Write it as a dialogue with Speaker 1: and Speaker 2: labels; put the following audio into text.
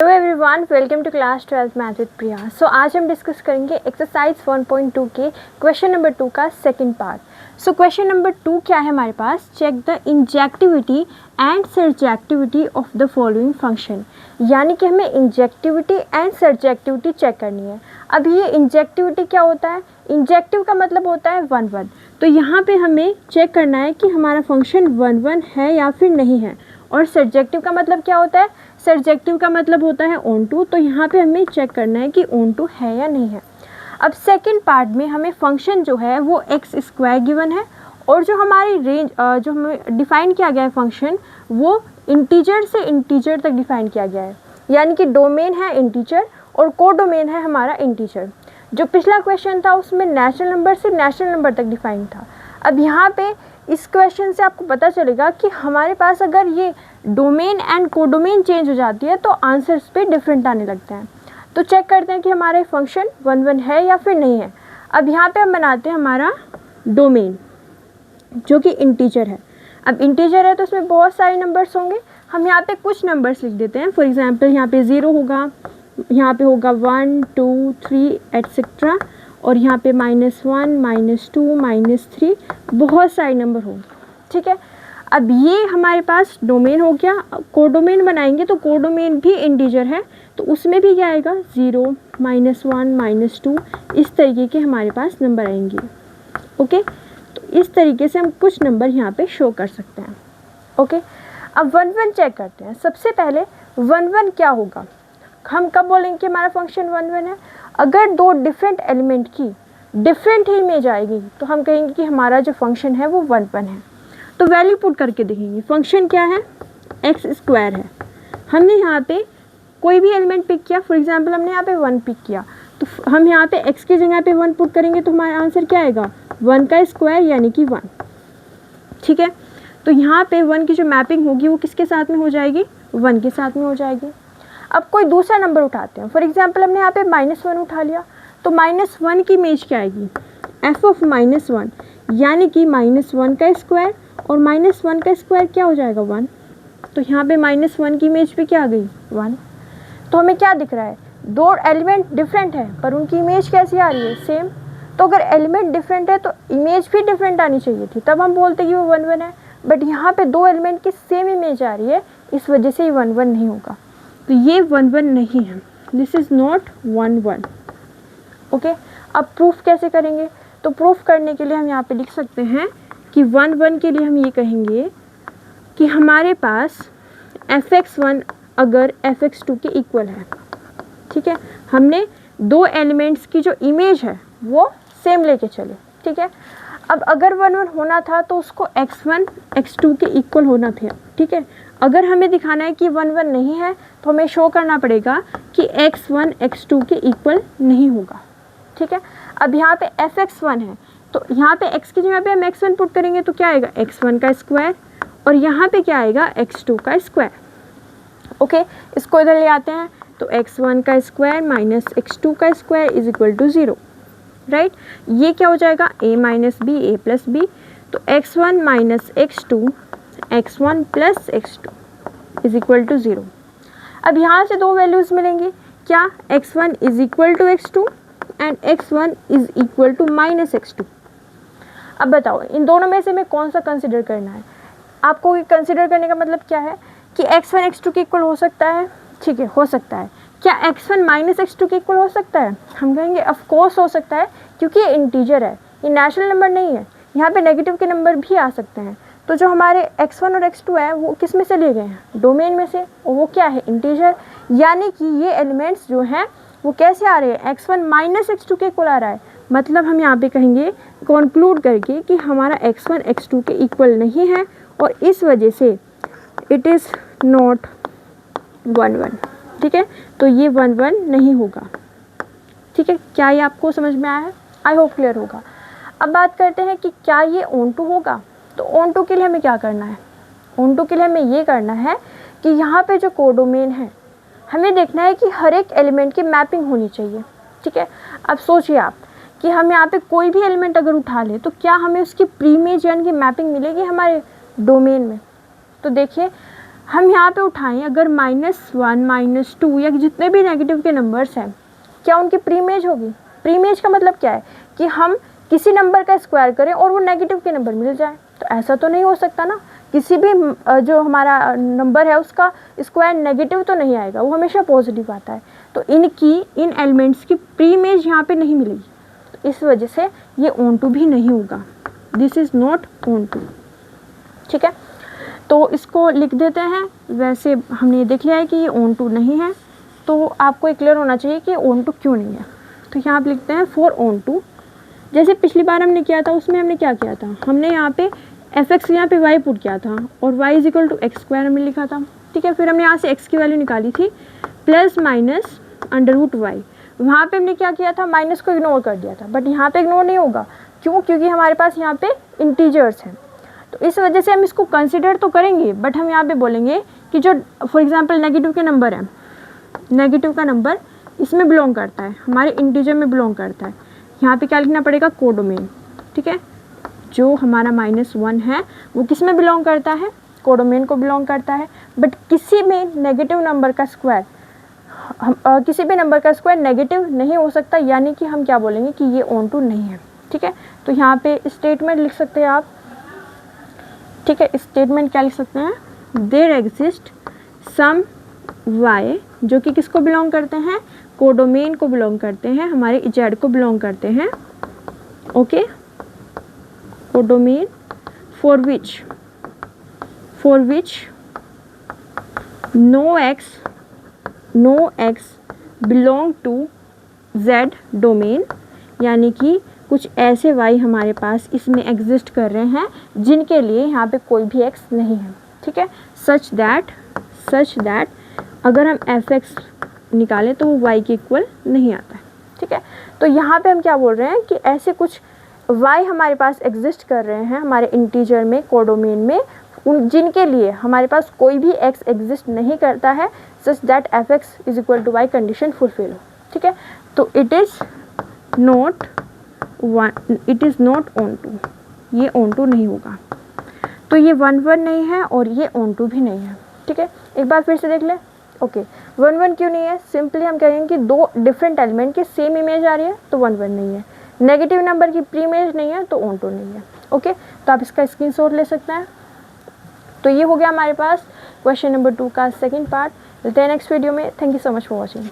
Speaker 1: Hello everyone, welcome to class 12 math with Priya. So आज हम discuss करेंगे एक्सरसाइज 1.2 के क्वेश्चन नंबर 2 का second part. So question number 2 क्या है हमारे पास? Check the injectivity and surjectivity of the following function. यानी कि हमें इंजेक्टिविटी एंड सर्जेक्टिविटी चेक करनी है। अब ये इंजेक्टिविटी क्या होता है? इंजेक्टिव का मतलब होता है 1 1। तो यहाँ पे हमें चेक करना है कि हमारा फंक्शन 1 1 है या फिर नहीं है। और सर्जेक्टिव का मतलब क्या होता है? सर्जेक्टिव का मतलब होता है ऑन टू। तो यहाँ पे हमें चेक करना है कि ऑन टू है या नहीं है। अब सेकंड पार्ट में हमें फंक्शन जो है वो एक्स स्क्वायर गिवन है और जो हमारी रेंज जो हमें डिफ़ाइन किया गया है फंक्शन, वो इंटीजर से इंटीजर तक डिफ़ाइन किया गया है। यानी कि डोमेन है इंटीजर और को डोमेन है हमारा इंटीजर। जो पिछला क्वेश्चन था उसमें नेचुरल नंबर से नेचुरल नंबर तक डिफ़ाइन था। अब यहाँ पे इस क्वेश्चन से आपको पता चलेगा कि हमारे पास अगर ये डोमेन एंड कोडोमेन चेंज हो जाती है तो आंसर्स पे डिफरेंट आने लगते हैं। तो चेक करते हैं कि हमारा फंक्शन 1 1 है या फिर नहीं है। अब यहाँ पे हम बनाते हैं हमारा डोमेन जो कि इंटीजर है। अब इंटीजर है तो उसमें बहुत सारे नंबर्स होंगे। हम यहाँ पे कुछ नंबर्स लिख देते हैं। फॉर एग्जाम्पल यहाँ पे 0 होगा, यहाँ पे होगा 1 2 3 एट्सेट्रा, और यहाँ पे -1 -2 -3 बहुत सारे नंबर होंगे। ठीक है, अब ये हमारे पास डोमेन हो गया। कोडोमेन बनाएंगे तो कोडोमेन भी इंटीजर है, तो उसमें भी क्या आएगा? 0 -1 -2 इस तरीके के हमारे पास नंबर आएंगे। ओके, तो इस तरीके से हम कुछ नंबर यहाँ पे शो कर सकते हैं। ओके, अब 1 1 चेक करते हैं। सबसे पहले 1 1 क्या होगा? हम कब बोलेंगे कि हमारा फंक्शन 1 1 है? अगर दो डिफरेंट एलिमेंट की डिफरेंट ही इमेज आएगी तो हम कहेंगे कि हमारा जो फंक्शन है वो 1 1 है। तो वैल्यू पुट करके देखेंगे। फंक्शन क्या है? एक्स स्क्वायर है। हमने यहाँ पे कोई भी एलिमेंट पिक किया। फॉर एग्जांपल हमने यहाँ पे 1 पिक किया, तो हम यहाँ पे x की जगह पे 1 पुट करेंगे तो हमारा आंसर क्या आएगा? 1 का स्क्वायर यानी कि 1। ठीक है, तो यहाँ पे 1 की जो मैपिंग होगी वो किसके साथ में हो जाएगी? 1 के साथ में हो जाएगी। अब कोई दूसरा नंबर उठाते हैं। फॉर एग्जांपल हमने यहाँ पे -1 उठा लिया, तो -1 की इमेज क्या आएगी? f ऑफ -1 यानी कि -1 का स्क्वायर, और -1 का स्क्वायर क्या हो जाएगा? 1। तो यहाँ पे -1 की इमेज पे क्या आ गई? 1। तो हमें क्या दिख रहा है? दो एलिमेंट डिफरेंट है पर उनकी इमेज कैसी आ रही है? सेम। तो अगर एलिमेंट डिफरेंट है तो इमेज भी डिफरेंट आनी चाहिए थी, तब हम बोलते कि वो 1 1 है। बट यहाँ पे दो एलिमेंट की सेम इमेज आ रही है, इस वजह से ये 1 1 नहीं होगा। तो ये 1 1 नहीं है। This is not 1 1। ओके, अब प्रूफ कैसे करेंगे? तो प्रूफ करने के लिए हम यहाँ पे लिख सकते हैं कि 1 1 के लिए हम ये कहेंगे कि हमारे पास fx1 अगर fx2 के इक्वल है। ठीक है, हमने दो एलिमेंट्स की जो इमेज है वो सेम लेके चले। ठीक है, अब अगर 1 1 होना था तो उसको x1 x2 के इक्वल होना था। ठीक है, अगर हमें दिखाना है कि 1 1 नहीं है तो हमें शो करना पड़ेगा कि x1 x2 के इक्वल नहीं होगा। ठीक है, अब यहाँ पे fx1 है तो यहाँ पे x की जगह पे हम x1 पुट करेंगे तो क्या आएगा? x1 का स्क्वायर, और यहाँ पे क्या आएगा? x2 का स्क्वायर। ओके, इसको इधर ले आते हैं तो x1 का स्क्वायर माइनस x2 का square is equal to 0। Right, ये क्या हो जाएगा? a minus b a plus b. तो x1 minus x2 x1 plus x2 is equal to 0। अब यहाँ से दो वैल्यूज़ मिलेंगी। क्या? x1 is equal to x2 and x1 is equal to minus x2। अब बताओ इन दोनों में से हमें कौन सा कंसिडर करना है? आपको कंसिडर करने का मतलब क्या है कि x1 x2 के इक्वल हो सकता है। ठीक है, हो सकता है। क्या x1 माइनस x2 के इक्वल हो सकता है? हम कहेंगे ऑफ कोर्स हो सकता है, क्योंकि ये इंटीजर है, ये नेचुरल नंबर नहीं है। यहाँ पे नेगेटिव के नंबर भी आ सकते हैं। तो जो हमारे x1 और x2 है वो किस में से लिए गए हैं? डोमेन में से, और वो क्या है? इंटीजर। यानी कि ये एलिमेंट्स जो हैं वो कैसे आ रहे हैं? x1 माइनस x2 के इक्वल आ रहा है। मतलब हम यहाँ पे कहेंगे कंक्लूड करके कि हमारा x1 x2 के इक्वल नहीं है, और इस वजह से इट इज़ नॉट 1 1। ठीक है, तो ये 1 1 नहीं होगा। ठीक है, क्या ये आपको समझ में आया है? आई होप क्लियर होगा। अब बात करते हैं कि क्या ये ऑन टू होगा। तो ऑन टू के लिए हमें क्या करना है? ऑन टू के लिए हमें ये करना है कि यहाँ पे जो कोडोमेन है हमें देखना है कि हर एक एलिमेंट की मैपिंग होनी चाहिए। ठीक है, अब सोचिए आप कि हम यहाँ पे कोई भी एलिमेंट अगर उठा लें तो क्या हमें उसकी प्रीइमेज यानी कि मैपिंग मिलेगी हमारे डोमेन में? तो देखिए हम यहाँ पे उठाएं अगर -1 -2 या जितने भी नेगेटिव के नंबर्स हैं, क्या उनकी प्रीमेज होगी? प्रीमेज का मतलब क्या है कि हम किसी नंबर का स्क्वायर करें और वो नेगेटिव के नंबर मिल जाए। तो ऐसा तो नहीं हो सकता ना, किसी भी जो हमारा नंबर है उसका स्क्वायर नेगेटिव तो नहीं आएगा, वो हमेशा पॉजिटिव आता है। तो इन एलिमेंट्स की प्रीमेज यहाँ पे नहीं मिलेगी, तो इस वजह से ये ऑन2 भी नहीं होगा। This is not onto. ठीक है, तो इसको लिख देते हैं। वैसे हमने देख लिया है कि ये ऑन2 नहीं है, तो आपको क्लियर होना चाहिए कि ऑन2 क्यों नहीं है। तो यहाँ पे लिखते हैं फॉर ऑन2। जैसे पिछली बार हमने किया था, उसमें हमने क्या किया था, हमने यहाँ पे fx यहाँ पे y पुट किया था और y = x² हमने लिखा था। ठीक है, फिर हमने यहाँ से x की वैल्यू निकाली थी +-√y। वहाँ पे हमने क्या किया था, माइनस को इग्नोर कर दिया था, बट यहाँ पे इग्नोर नहीं होगा। क्यों? क्योंकि हमारे पास यहाँ पे इंटीजर्स हैं, तो इस वजह से हम इसको कंसिडर तो करेंगे, बट हम यहाँ पे बोलेंगे कि जो फॉर एग्जांपल नेगेटिव के नंबर है, नेगेटिव का नंबर इसमें बिलोंग करता है, हमारे इंटीजर में बिलोंग करता है। यहाँ पे क्या लिखना पड़ेगा, कोडोमेन। ठीक है, जो हमारा -1 है वो किस में बिलोंग करता है, कोडोमेन को बिलोंग करता है। बट किसी में नेगेटिव नंबर का स्क्वायर किसी भी नंबर का स्क्वायर नेगेटिव नहीं हो सकता, यानी कि हम क्या बोलेंगे कि ये ऑन2 नहीं है। ठीक है, तो यहाँ पे स्टेटमेंट लिख सकते हैं आप। ठीक है, स्टेटमेंट क्या लिख सकते हैं, देयर एग्जिस्ट सम y जो कि किसको बिलोंग करते हैं, कोडोमेन को बिलोंग करते हैं, हमारे z को बिलोंग करते हैं। Okay, codomain for which no x belong to z domain, यानी कि कुछ ऐसे y हमारे पास इसमें एग्जिस्ट कर रहे हैं जिनके लिए यहाँ पे कोई भी x नहीं है। ठीक है, सच दैट अगर हम fx निकालें तो वो y के इक्वल नहीं आता है। ठीक है, तो यहाँ पे हम क्या बोल रहे हैं कि ऐसे कुछ y हमारे पास एग्जिस्ट कर रहे हैं हमारे इंटीजर में, कोडोमेन में, उन जिनके लिए हमारे पास कोई भी x एग्जिस्ट नहीं करता है, such that fx = y condition fulfil हो। ठीक है, तो इट इज़ नॉट ऑन2, ये ऑन2 नहीं होगा। तो ये 1 नहीं है और ये ऑन2 भी नहीं है। ठीक है, एक बार फिर से देख लें। ओके, 1 क्यों नहीं है, सिंपली हम कहेंगे कि दो डिफरेंट एलिमेंट की सेम इमेज आ रही है, तो 1 नहीं है। नेगेटिव नंबर की प्री इमेज नहीं है, तो ऑन2 नहीं है। ओके, तो आप इसका स्क्रीनशॉट ले सकते हैं। तो ये हो गया हमारे पास क्वेश्चन नंबर 2 का सेकंड पार्ट। मिलते हैं नेक्स्ट वीडियो में। Thank you so much for watching.